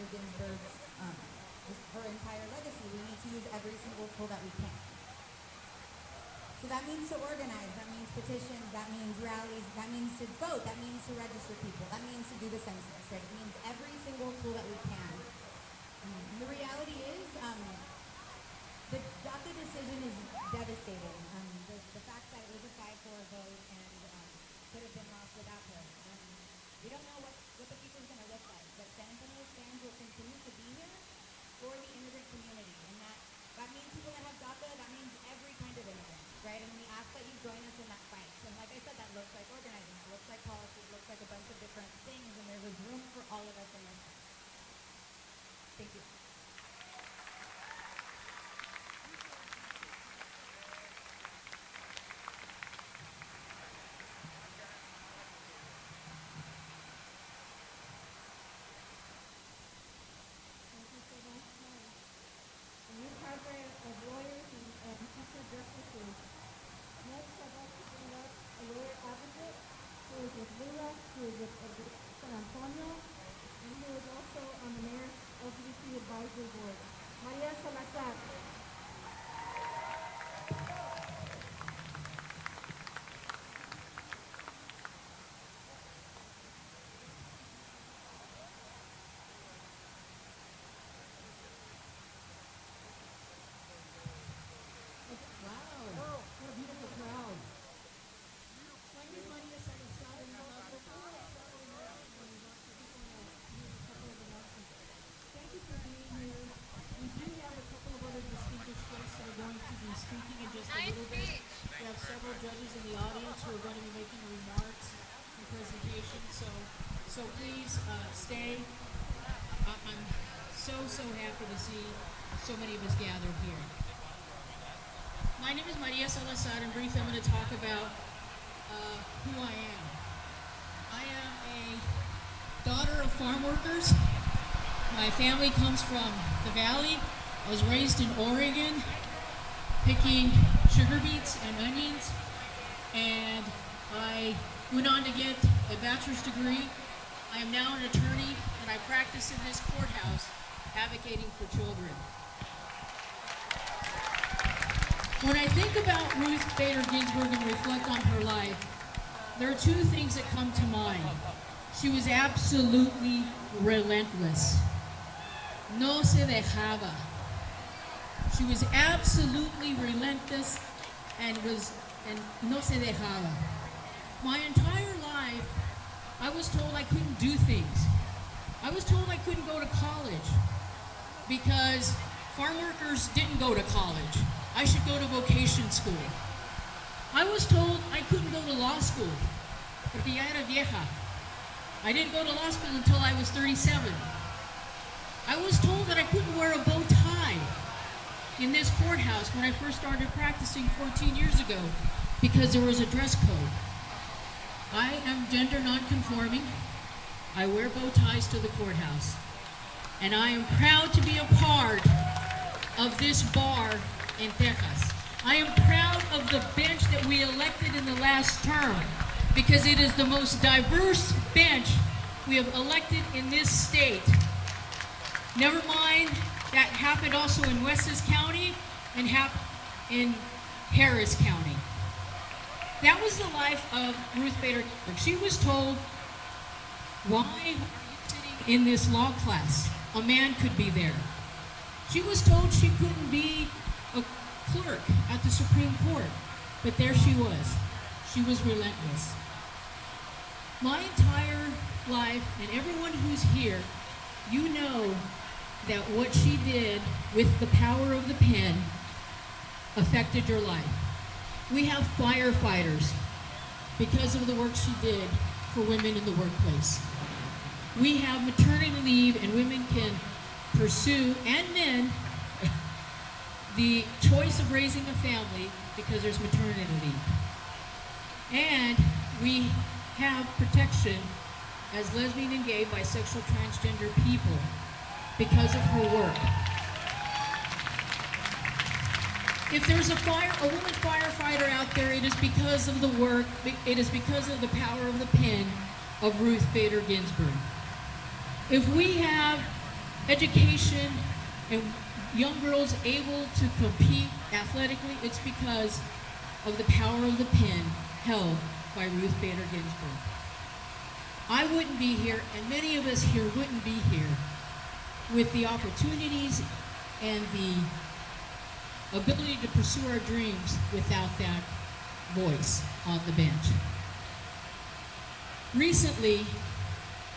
Bader Ginsburg's her entire legacy, we need to use every single tool that we can. So that means to organize, that means petitions, that means rallies, that means to vote, that means to register people, that means to do the census, right? It means every single tool that we can. And the reality is, the DACA decision is devastating. The fact that it was a 5-4 vote and could have been lost without her. We don't know what the future is going to look like, but San Antonio fans will continue to be here for the immigrant community. And that means people that have DACA, that means every kind of immigrant, right? And we ask that you join us in that fight. And like I said, that looks like organizing, it looks like policy, it looks like a bunch of different things, and there's room for all of us in this. Thank you. Thank you so much, Mary. A new cadre of lawyers and future justices. Next, I'd like to bring up a lawyer advocate who is with Lula, who is with San Antonio, and who is also on the mayor's LGBT advisory board. Maria Salazar. Wow, what a beautiful crowd. My name is Maria Salazar, and thank you for being here. We do have a couple of other distinguished guests that are going to be speaking in just a little bit. We have several judges in the audience who are going to be making remarks and presentations, so please stay. I'm so happy to see so many of us gathered here. My name is Maria Salazar, and briefly I'm going to talk about who I am. I am a daughter of farm workers. My family comes from the Valley. I was raised in Oregon, picking sugar beets and onions, and I went on to get a bachelor's degree. I am now an attorney, and I practice in this courthouse advocating for children. When I think about Ruth Bader Ginsburg and reflect on her life, there are two things that come to mind. She was absolutely relentless. No se dejaba. She was absolutely relentless and no se dejaba. My entire life, I was told I couldn't do things. I was told I couldn't go to college because farm workers didn't go to college. I should go to vocation school. I was told I couldn't go to law school, porque ya era vieja. I didn't go to law school until I was 37. I was told that I couldn't wear a bow tie in this courthouse when I first started practicing 14 years ago because there was a dress code. I am gender non-conforming. I wear bow ties to the courthouse. And I am proud to be a part of this bar in Texas. I am proud of the bench that we elected in the last term because it is the most diverse bench we have elected in this state. Never mind, that happened also in Wessex County and in Harris County. That was the life of Ruth Bader Ginsburg. She was told, why are you sitting in this law class? A man could be there. She was told she couldn't be a clerk at the Supreme Court, but there she was. She was relentless. My entire life, and everyone who's here, you know that what she did with the power of the pen affected your life. We have firefighters because of the work she did for women in the workplace. We have maternity leave, and women can pursue, and men, the choice of raising a family because there's maternity leave. And we have protection as lesbian and gay, bisexual, transgender people because of her work. If there's a woman firefighter out there, it is because of the work, it is because of the power of the pen of Ruth Bader Ginsburg. If we have education and young girls able to compete athletically, it's because of the power of the pen held by Ruth Bader Ginsburg. I wouldn't be here, and many of us here wouldn't be here, with the opportunities and the ability to pursue our dreams without that voice on the bench. Recently,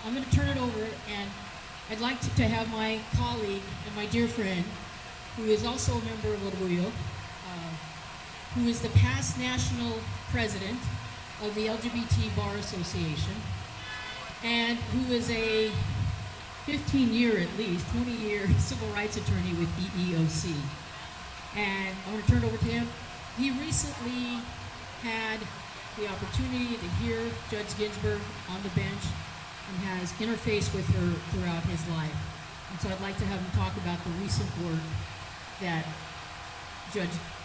I'm going to turn it over, and I'd like to have my colleague and my dear friend, who is also a member of Orgullo, who is the past national president of the LGBT Bar Association, and who is a 15-year at least, 20-year civil rights attorney with EEOC. And I want to turn it over to him. He recently had the opportunity to hear Judge Ginsburg on the bench and has interfaced with her throughout his life. And so I'd like to have him talk about the recent work that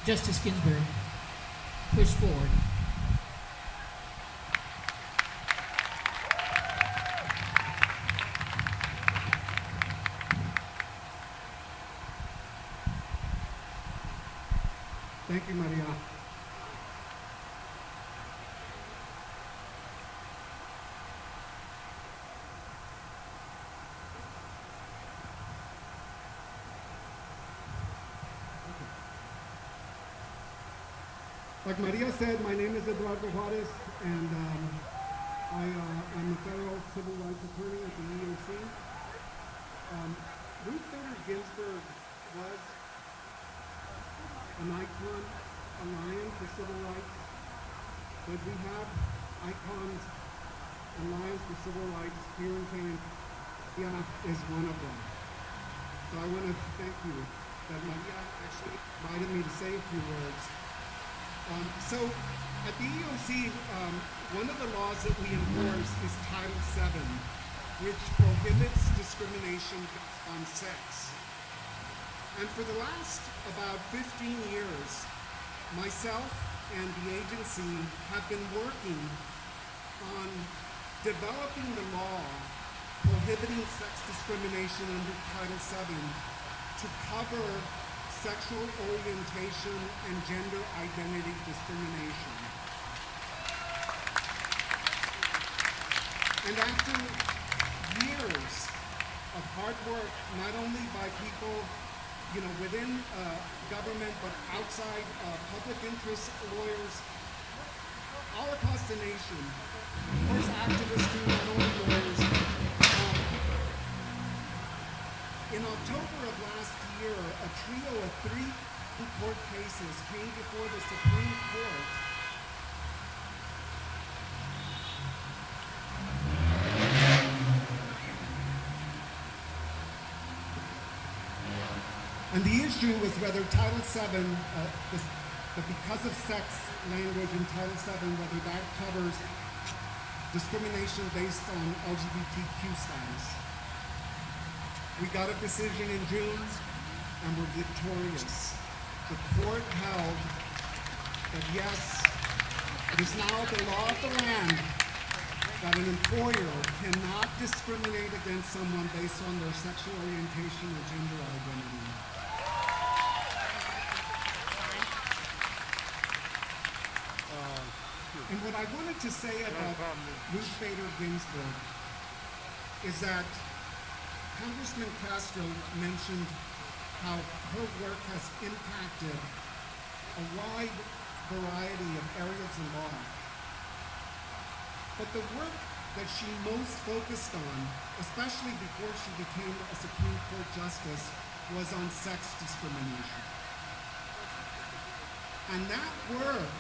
Justice Ginsburg pushed forward. Thank you, Maria. Like Maria said, my name is Eduardo Juarez, and I am a federal civil rights attorney at the EEOC. Ruth Bader Ginsburg was an icon, a lion for civil rights, but we have icons and lions for civil rights here in Kenya. Maria is one of them. So I want to thank you that Maria actually invited me to say a few words. So at the EEOC, one of the laws that we enforce is Title VII, which prohibits discrimination based on sex. And for the last about 15 years, myself and the agency have been working on developing the law prohibiting sex discrimination under Title VII to cover sexual orientation and gender identity discrimination. And after years of hard work, not only by people within government, but outside public interest lawyers all across the nation, of course activists too, not only lawyers. In October of last year, a trio of 3 court cases came before the Supreme Court and the issue was whether Title VII, the because of sex language in Title VII, whether that covers discrimination based on LGBTQ status. We got a decision in June, and we're victorious. The court held that yes, it is now the law of the land that an employer cannot discriminate against someone based on their sexual orientation or gender identity. And what I wanted to say about Ruth Bader Ginsburg is that Congressman Castro mentioned how her work has impacted a wide variety of areas of law. But the work that she most focused on, especially before she became a Supreme Court justice, was on sex discrimination. And that work,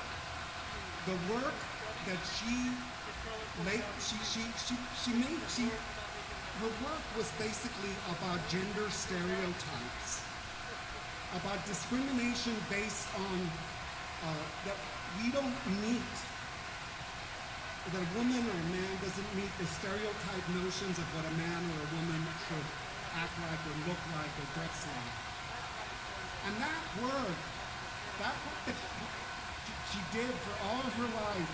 the work that her work was basically about gender stereotypes, about discrimination based on that we don't meet, that a woman or a man doesn't meet the stereotype notions of what a man or a woman should act like or look like or dress like. And that work that she did for all of her life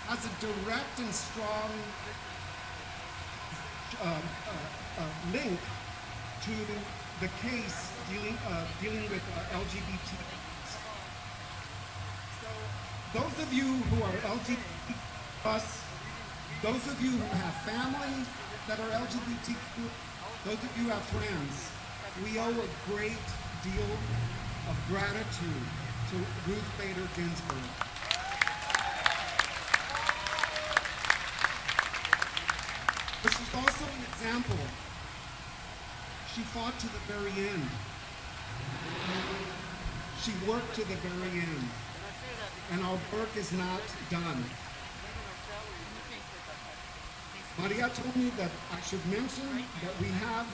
has a direct and strong link to the case dealing with LGBT. So those of you who are LGBT plus, those of you who have family that are LGBTQ, those of you who have friends, we owe a great deal of gratitude to Ruth Bader Ginsburg. But she's also an example. She fought to the very end. She worked to the very end. And our work is not done. Maria told me that I should mention that we have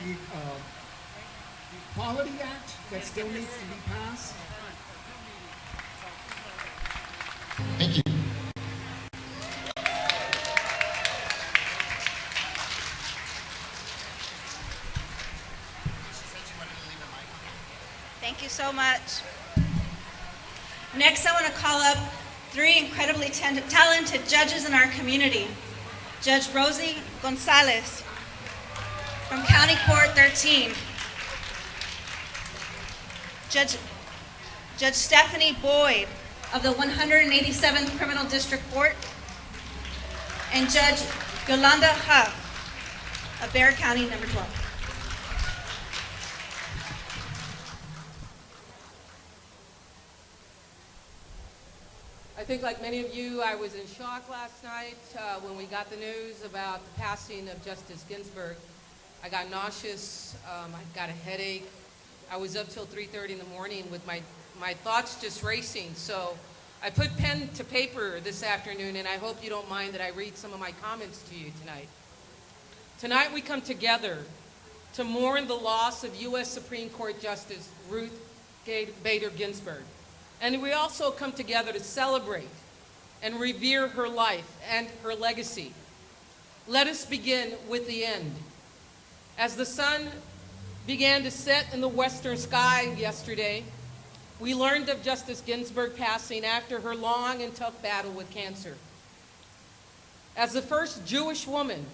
the Equality Act that still needs to be passed. Thank you. Thank you so much. Next, I want to call up three incredibly talented judges in our community. Judge Rosie Gonzalez from County Court 13. Judge Stephanie Boyd of the 187th Criminal District Court. And Judge Yolanda Huff of Bexar County, number 12. I think like many of you, I was in shock last night when we got the news about the passing of Justice Ginsburg. I got nauseous, I got a headache. I was up till 3:30 in the morning with my thoughts just racing. So I put pen to paper this afternoon, and I hope you don't mind that I read some of my comments to you tonight. Tonight we come together to mourn the loss of U.S. Supreme Court Justice Ruth Bader Ginsburg. And we also come together to celebrate and revere her life and her legacy. Let us begin with the end. As the sun began to set in the western sky yesterday, we learned of Justice Ginsburg passing after her long and tough battle with cancer. As the first Jewish woman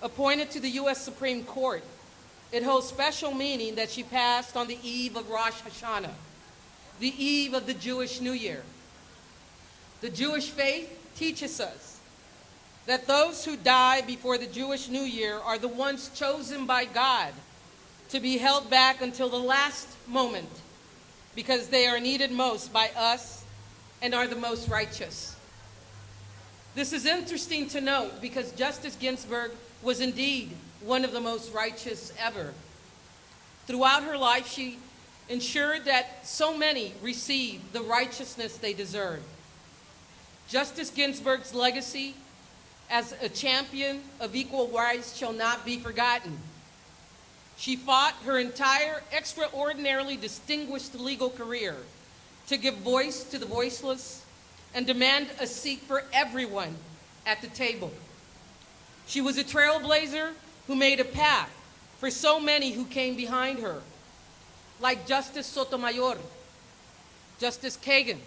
appointed to the U.S. Supreme Court, it holds special meaning that she passed on the eve of Rosh Hashanah, the eve of the Jewish New Year. The Jewish faith teaches us that those who die before the Jewish New Year are the ones chosen by God to be held back until the last moment because they are needed most by us and are the most righteous. This is interesting to note because Justice Ginsburg was indeed one of the most righteous ever. Throughout her life, she ensured that so many received the righteousness they deserve. Justice Ginsburg's legacy as a champion of equal rights shall not be forgotten. She fought her entire extraordinarily distinguished legal career to give voice to the voiceless and demand a seat for everyone at the table. She was a trailblazer who made a path for so many who came behind her, like Justice Sotomayor, Justice Kagan.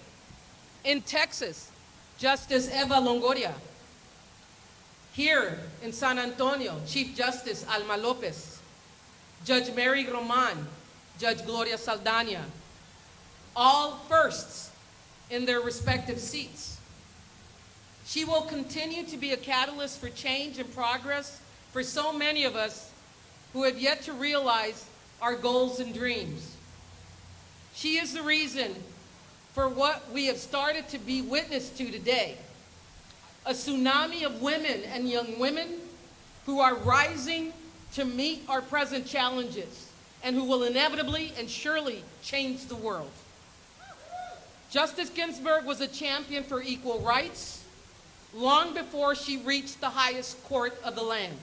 In Texas, Justice Eva Longoria. Here in San Antonio, Chief Justice Alma Lopez, Judge Mary Roman, Judge Gloria Saldana, all firsts in their respective seats. She will continue to be a catalyst for change and progress for so many of us who have yet to realize our goals and dreams. She is the reason for what we have started to be witness to today, a tsunami of women and young women who are rising to meet our present challenges and who will inevitably and surely change the world. Justice Ginsburg was a champion for equal rights long before she reached the highest court of the land.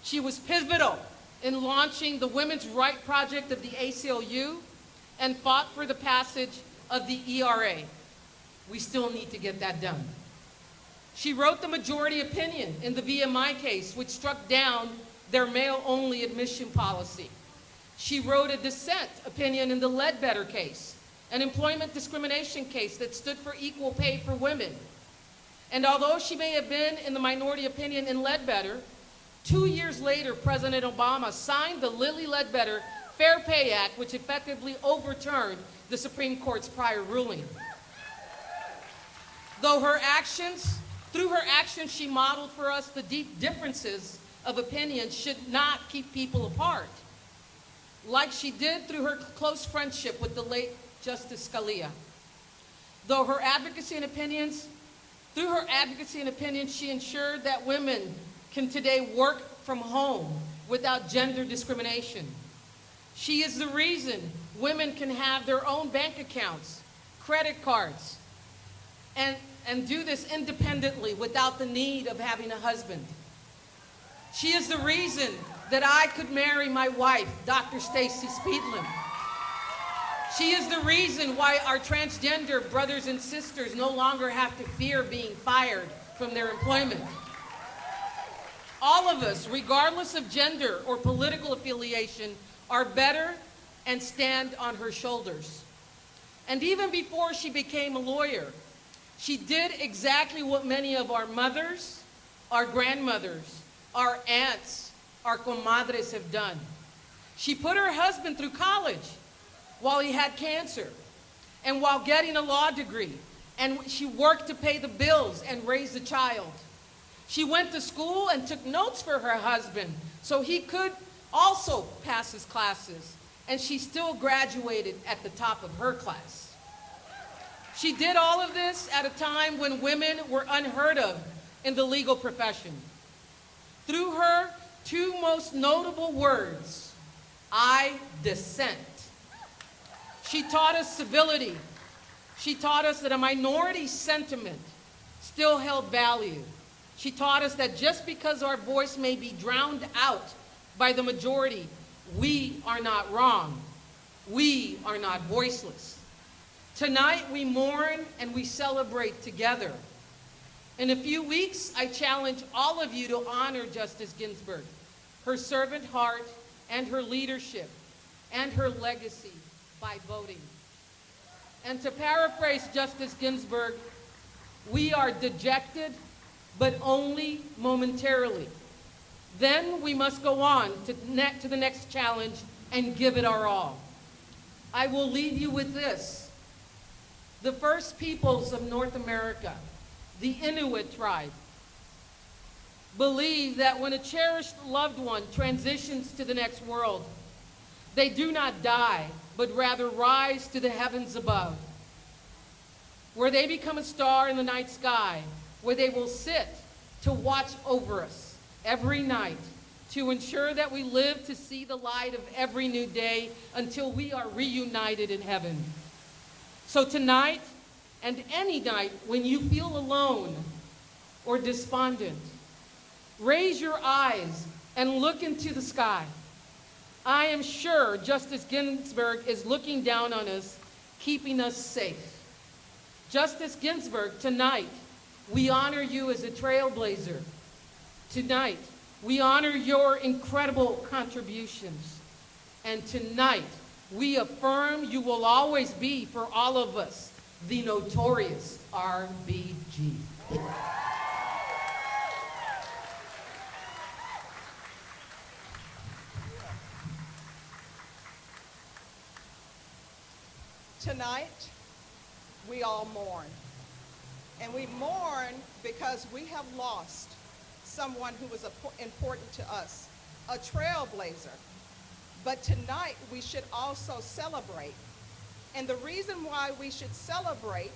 She was pivotal in launching the Women's Right Project of the ACLU and fought for the passage of the ERA. We still need to get that done. She wrote the majority opinion in the VMI case, which struck down their male-only admission policy. She wrote a dissent opinion in the Ledbetter case, an employment discrimination case that stood for equal pay for women. And although she may have been in the minority opinion in Ledbetter, 2 years later, President Obama signed the Lilly Ledbetter Fair Pay Act, which effectively overturned the Supreme Court's prior ruling. Through her actions, she modeled for us the deep differences of opinion should not keep people apart, like she did through her close friendship with the late Justice Scalia. Through her advocacy and opinions, she ensured that women can today work from home without gender discrimination. She is the reason women can have their own bank accounts, credit cards, and do this independently without the need of having a husband. She is the reason that I could marry my wife, Dr. Stacy Speedland. She is the reason why our transgender brothers and sisters no longer have to fear being fired from their employment. All of us, regardless of gender or political affiliation, are better and stand on her shoulders. And even before she became a lawyer, she did exactly what many of our mothers, our grandmothers, our aunts, our comadres have done. She put her husband through college while he had cancer and while getting a law degree, and she worked to pay the bills and raise the child. She went to school and took notes for her husband so he could also pass his classes, and she still graduated at the top of her class. She did all of this at a time when women were unheard of in the legal profession. Through her two most notable words, I dissent. She taught us civility. She taught us that a minority sentiment still held value. She taught us that just because our voice may be drowned out by the majority, we are not wrong. We are not voiceless. Tonight we mourn and we celebrate together. In a few weeks, I challenge all of you to honor Justice Ginsburg, her servant heart, and her leadership, and her legacy by voting. And to paraphrase Justice Ginsburg, we are dejected, but only momentarily. Then we must go on to the next challenge and give it our all. I will leave you with this. The first peoples of North America, the Inuit tribe, believe that when a cherished loved one transitions to the next world, they do not die, but rather rise to the heavens above, where they become a star in the night sky, where they will sit to watch over us every night, to ensure that we live to see the light of every new day until we are reunited in heaven. So tonight, and any night when you feel alone or despondent, raise your eyes and look into the sky. I am sure Justice Ginsburg is looking down on us, keeping us safe. Justice Ginsburg, tonight, we honor you as a trailblazer. Tonight, we honor your incredible contributions. And tonight, we affirm you will always be, for all of us, the notorious RBG. Tonight, we all mourn. And we mourn because we have lost someone who was important to us, a trailblazer. But tonight, we should also celebrate. And the reason why we should celebrate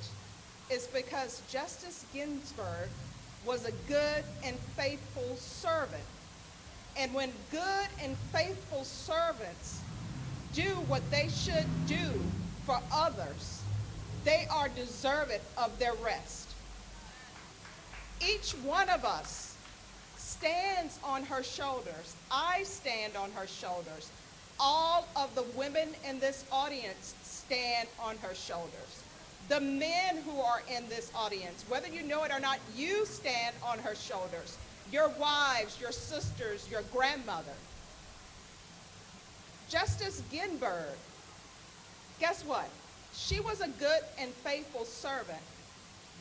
is because Justice Ginsburg was a good and faithful servant. And when good and faithful servants do what they should do for others, they are deserving of their rest. Each one of us stands on her shoulders. I stand on her shoulders. All of the women in this audience stand on her shoulders. The men who are in this audience, whether you know it or not, you stand on her shoulders. Your wives, your sisters, your grandmother. Justice Ginsburg, guess what? She was a good and faithful servant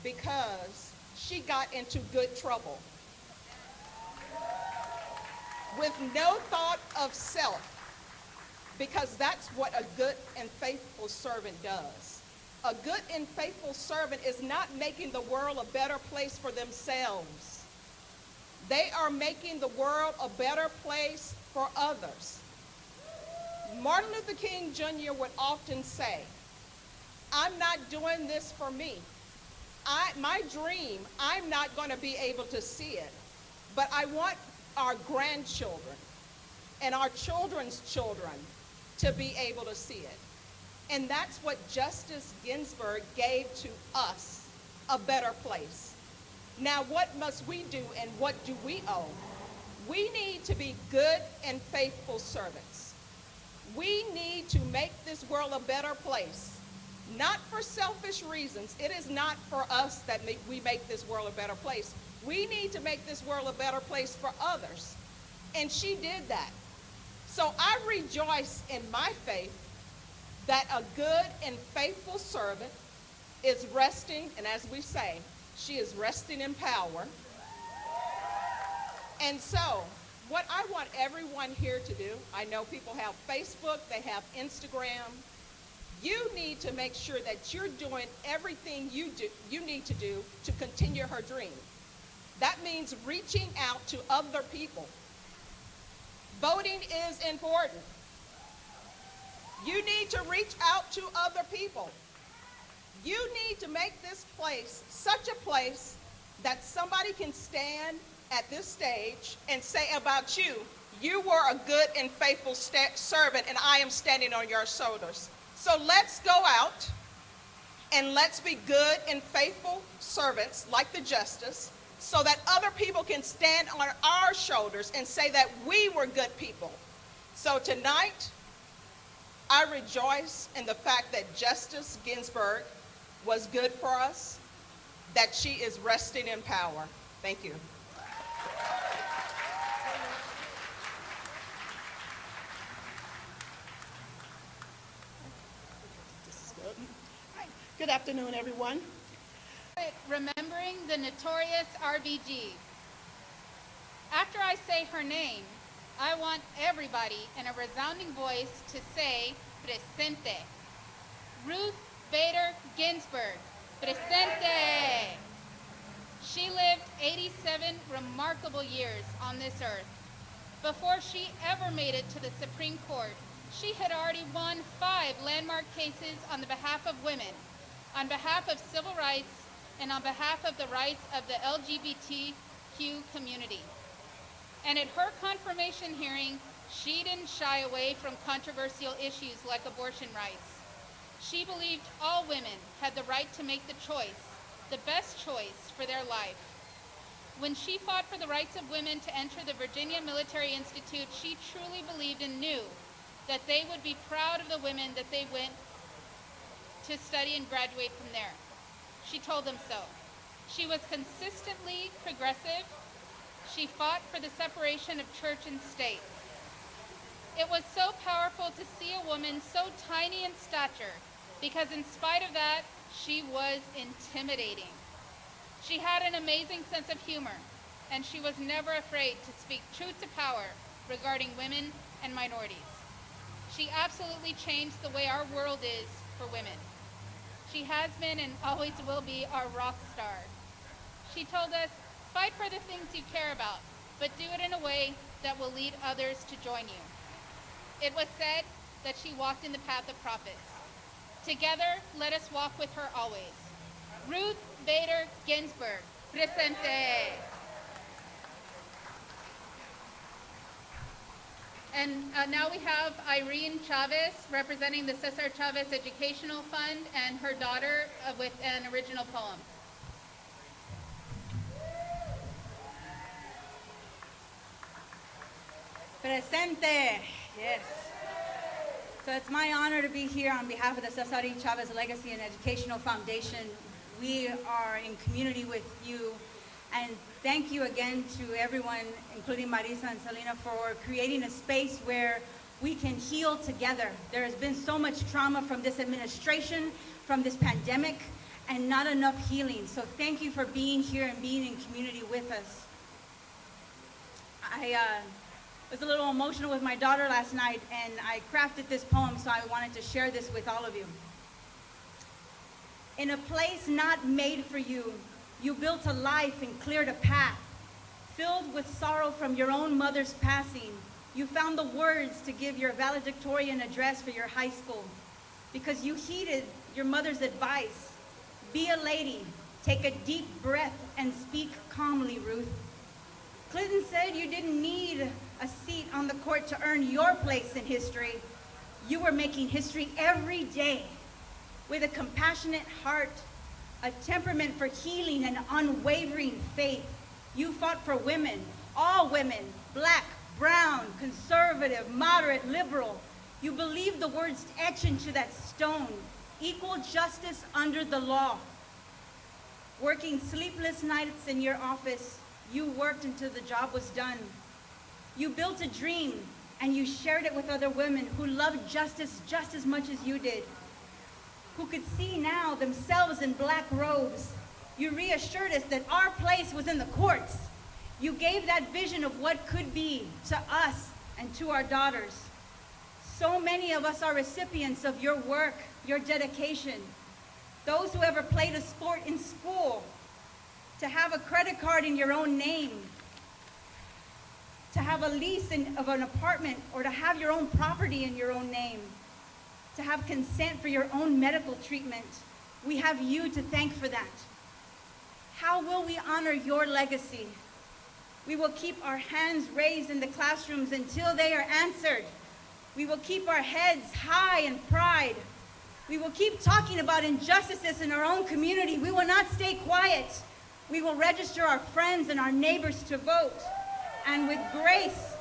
because she got into good trouble. with no thought of self, because that's what a good and faithful servant does. A good and faithful servant is not making the world a better place for themselves. They are making the world a better place for others. Martin Luther King Jr. would often say, I'm not doing this for me. My dream, I'm not going to be able to see it, but I want our grandchildren and our children's children to be able to see it. And that's what Justice Ginsburg gave to us, a better place. Now, what must we do and what do we owe? We need to be good and faithful servants. We need to make this world a better place, not for selfish reasons. It is not for us that we make this world a better place. We need to make this world a better place for others. And she did that. So I rejoice in my faith that a good and faithful servant is resting, and as we say, she is resting in power. And so, what I want everyone here to do, I know people have Facebook, they have Instagram. You need to make sure that you're doing everything you need to do to continue her dream. That means reaching out to other people. Voting is important. You need to reach out to other people. You need to make this place such a place that somebody can stand at this stage and say about you, you were a good and faithful servant, and I am standing on your shoulders. So let's go out and let's be good and faithful servants like the justice, so that other people can stand on our shoulders and say that we were good people. So tonight, I rejoice in the fact that Justice Ginsburg was good for us, that she is resting in power. Thank you. This is good. All right. Good afternoon, everyone. Remembering the notorious RBG. After I say her name, I want everybody in a resounding voice to say presente. Ruth Bader Ginsburg, presente. She lived 87 remarkable years on this earth. Before she ever made it to the Supreme Court, she had already won 5 landmark cases on the behalf of women, on behalf of civil rights, and on behalf of the rights of the LGBTQ community. And at her confirmation hearing, she didn't shy away from controversial issues like abortion rights. She believed all women had the right to make the choice, the best choice for their life. When she fought for the rights of women to enter the Virginia Military Institute, she truly believed and knew that they would be proud of the women that they went to study and graduate from there. She told them so. She was consistently progressive. She fought for the separation of church and state. It was so powerful to see a woman so tiny in stature, because in spite of that, she was intimidating. She had an amazing sense of humor, and she was never afraid to speak truth to power regarding women and minorities. She absolutely changed the way our world is for women. She has been and always will be our rock star. She told us, fight for the things you care about, but do it in a way that will lead others to join you. It was said that she walked in the path of prophets. Together, let us walk with her always. Ruth Bader Ginsburg, presente. And now we have Irene Chavez representing the Cesar Chavez Educational Fund and her daughter with an original poem. Presente, yes. So it's my honor to be here on behalf of the Cesar E. Chavez Legacy and Educational Foundation. We are in community with you, and thank you again to everyone, including Marisa and Selena, for creating a space where we can heal together. There has been so much trauma from this administration, from this pandemic, and not enough healing. So thank you for being here and being in community with us. was a little emotional with my daughter last night, and I crafted this poem, so I wanted to share this with all of you. In a place not made for you, you built a life and cleared a path. Filled with sorrow from your own mother's passing, you found the words to give your valedictorian address for your high school. Because you heeded your mother's advice, be a lady, take a deep breath, and speak calmly, Ruth. Clinton said you didn't need a seat on the court to earn your place in history. You were making history every day with a compassionate heart, a temperament for healing, and unwavering faith. You fought for women, all women, black, brown, conservative, moderate, liberal. You believed the words etched into that stone, equal justice under the law. Working sleepless nights in your office, you worked until the job was done. You built a dream, and you shared it with other women who loved justice just as much as you did, who could see now themselves in black robes. You reassured us that our place was in the courts. You gave that vision of what could be to us and to our daughters. So many of us are recipients of your work, your dedication. Those who ever played a sport in school, to have a credit card in your own name, to have a lease of an apartment, or to have your own property in your own name, to have consent for your own medical treatment. We have you to thank for that. How will we honor your legacy? We will keep our hands raised in the classrooms until they are answered. We will keep our heads high in pride. We will keep talking about injustices in our own community. We will not stay quiet. We will register our friends and our neighbors to vote. And with grace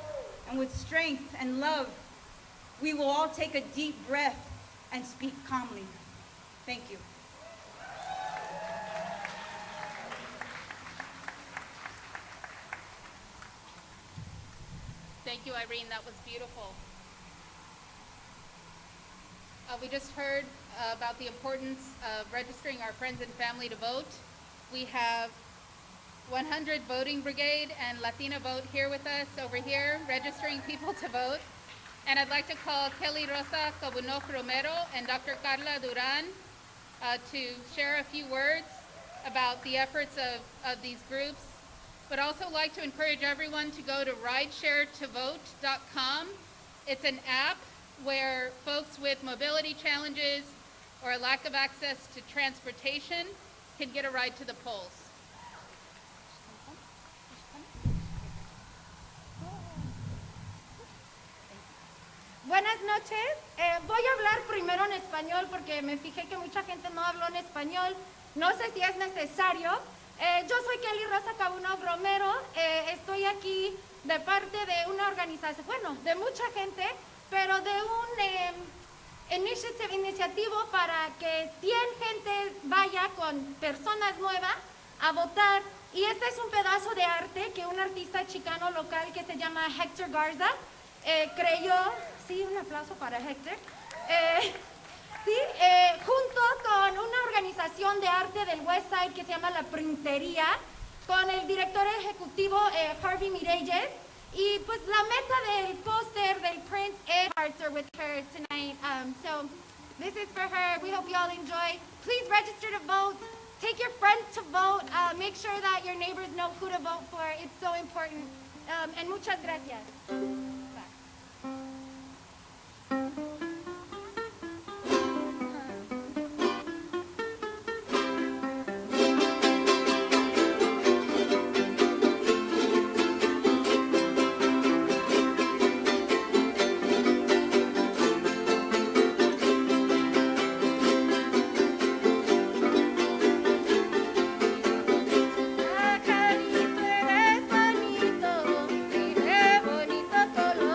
and with strength and love, we will all take a deep breath and speak calmly. Thank you. Thank you, Irene. That was beautiful. We just heard about the importance of registering our friends and family to vote. We have 100 Voting Brigade and Latina Vote here with us over here, registering people to vote. And I'd like to call Kelly Rosa Cabunoc Romero and Dr. Carla Duran to share a few words about the efforts of these groups, but also like to encourage everyone to go to ridesharetovote.com. It's an app where folks with mobility challenges or a lack of access to transportation can get a ride to the polls. Buenas noches. Voy a hablar primero en español porque me fijé que mucha gente no habló en español. No sé si es necesario. Yo soy Kelly Rosa Cabunoc Romero. Estoy aquí de parte de una organización, bueno, de mucha gente, pero de un iniciativo para que 100 gente vaya con personas nuevas a votar. Y este es un pedazo de arte que un artista chicano local que se llama Hector Garza creyó. Sí, un aplauso para Hector. Junto con una organización de arte del West Side que se llama La Printería, con el director ejecutivo Harvey Mireyes. Y pues la meta del póster del print is Hearts are with her tonight. So this is for her. We hope you all enjoy. Please register to vote. Take your friends to vote. Make sure that your neighbors know who to vote for. It's so important. And muchas gracias. Pajarito eres bonito, vive bonito todos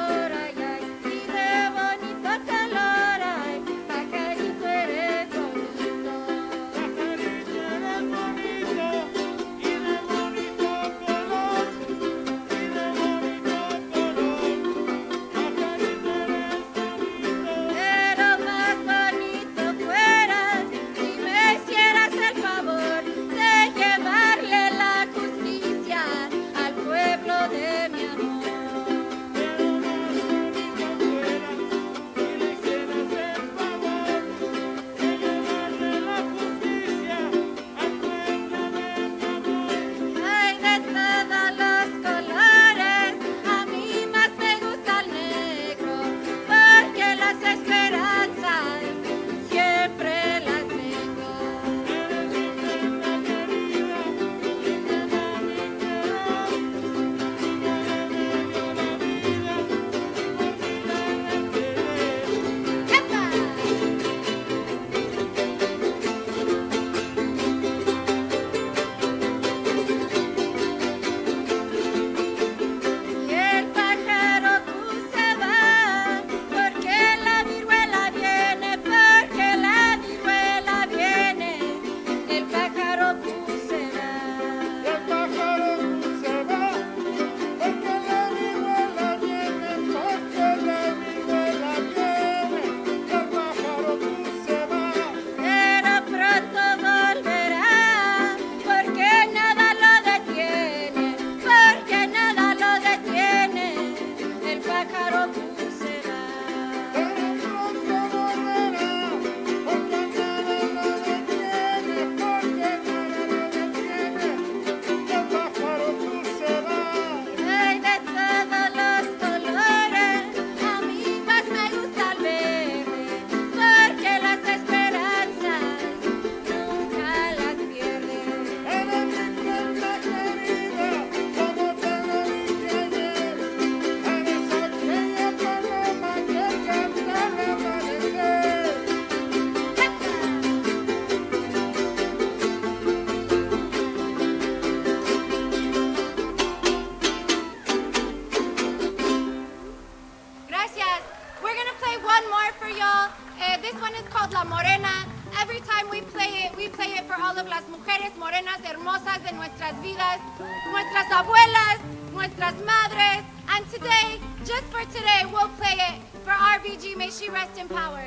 all of las mujeres morenas hermosas de nuestras vidas, nuestras abuelas, nuestras madres, and today, just for today, we'll play it for RBG. May she rest in power.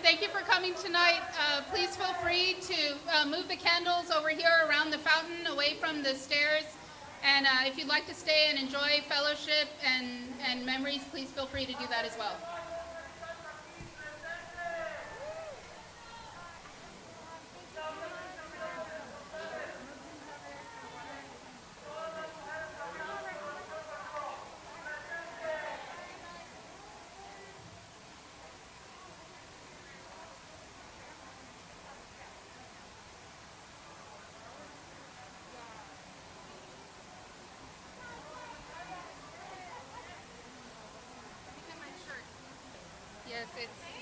Thank you for coming tonight. Please feel free to move the candles over here around the fountain, away from the stairs. And if you'd like to stay and enjoy fellowship and memories, please feel free to do that as well. Yes, it's